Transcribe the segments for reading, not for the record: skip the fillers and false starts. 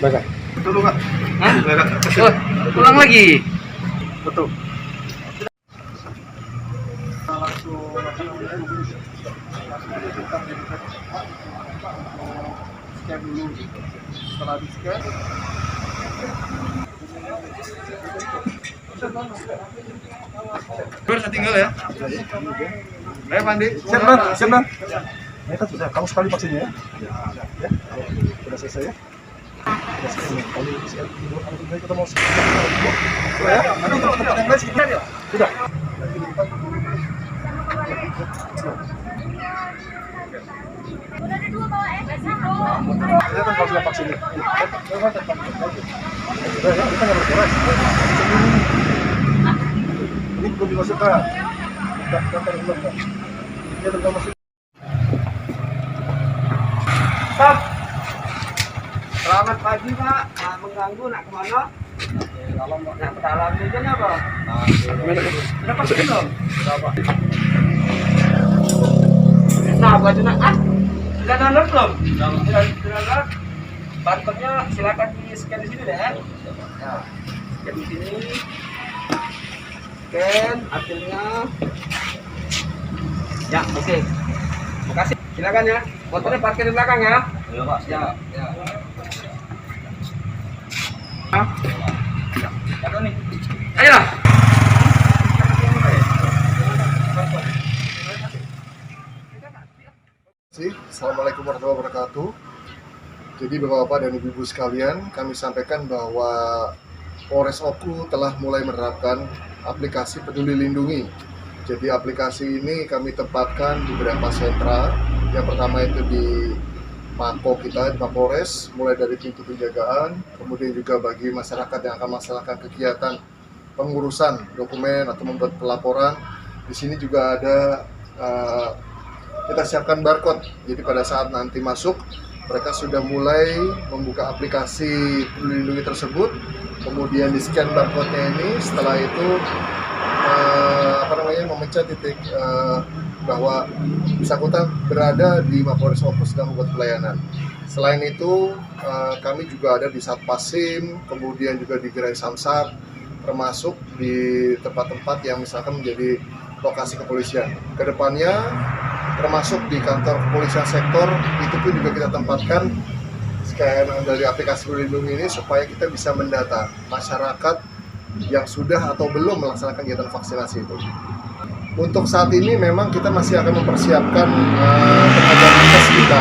Belakang. Betul Pak. Hah? Belakang. Ulang lagi. Betul. Scan dulu. Setelah di scan, Saya tinggal ya. ayo Pandi. Siap Bang, siap Bang. Ini kan sudah, kamu sekali vaksinnya ya? Ya, sudah selesai ya? Sudah selesai. Kalau kita mau sudah ya? Nanti untuk tempat yang lain sudah. Udah ada 2 bawa resiko. Ini kan kalau sudah vaksinnya. Sudah ya, kita nggak bergerak. Ini belum dimasukkan. Daftar belum kan? Ini belum masuk. Stop. Selamat pagi Pak. Nak mengganggu nak kemana? Nak ke dalam tujuannya apa? Udah vaksin belum? Nah, baju nak sudah download belum? Sudah download. Barcode-nya silakan di scan di sini deh. Ya. Scan di sini. Scan hasilnya. Ya, oke. Makasih. Silakan ya. Motornya parkir di belakang ya. Iya, Pak. Ya, ya. Ayo nih. Ayo. Assalamualaikum warahmatullahi wabarakatuh. Jadi Bapak-Bapak dan Ibu-Ibu sekalian, kami sampaikan bahwa Polres Oku telah mulai menerapkan aplikasi Peduli Lindungi. Jadi aplikasi ini kami tempatkan di beberapa sentra. Yang pertama itu di Mako kita, di Mapolres, mulai dari pintu penjagaan, kemudian juga bagi masyarakat yang akan melaksanakan kegiatan pengurusan dokumen atau membuat pelaporan. Di sini juga ada kita siapkan barcode. Jadi pada saat nanti masuk, mereka sudah mulai membuka aplikasi Peduli Lindungi tersebut, kemudian di scan barcode-nya ini. Setelah itu memencet titik bahwa bersangkutan berada di Mapolres Oku sedang membuat pelayanan. Selain itu, kami juga ada di Satpasim, kemudian juga di Gerai Samsat, termasuk di tempat-tempat yang misalkan menjadi lokasi kepolisian. Kedepannya, termasuk di kantor kepolisian sektor, itu pun juga kita tempatkan scan dari aplikasi Peduli Lindungi ini supaya kita bisa mendata masyarakat yang sudah atau belum melaksanakan kegiatan vaksinasi itu. Untuk saat ini memang kita masih akan mempersiapkan tenaga nakes kita.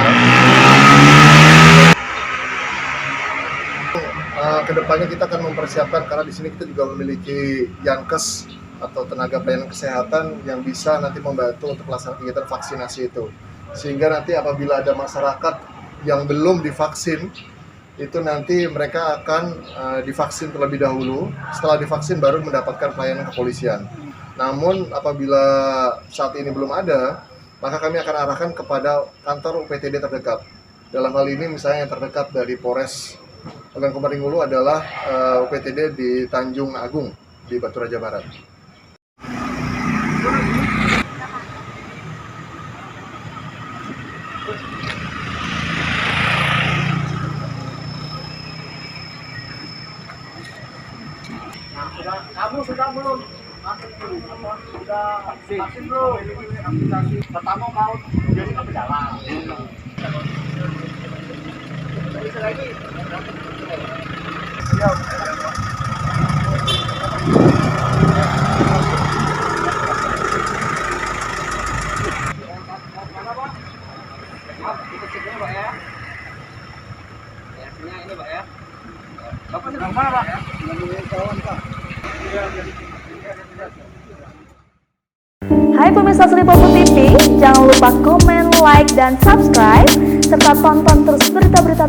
Kedepannya kita akan mempersiapkan karena di sini kita juga memiliki Yankes atau tenaga pelayanan kesehatan yang bisa nanti membantu untuk melaksanakan kegiatan vaksinasi itu. Sehingga nanti apabila ada masyarakat yang belum divaksin, itu nanti mereka akan divaksin terlebih dahulu. Setelah divaksin baru mendapatkan pelayanan kepolisian. Namun apabila saat ini belum ada, maka kami akan arahkan kepada kantor UPTD terdekat. Dalam hal ini misalnya yang terdekat dari Polres Ogan Komering Ulu adalah UPTD di Tanjung Agung di Batu Raja Barat. Kamu sudah belum? Sudah vaksin belum? Pertama kau jadi ke pejalan. Bisa lagi. Siap. Mana Pak? Maaf, ikut sini Pak ya. Ya, sini ini Pak ya. Bapak sedang mana Pak? Menemui kawan Pak. Hai pemirsa Sri Popo TV, jangan lupa komen, like, dan subscribe, serta tonton terus berita-berita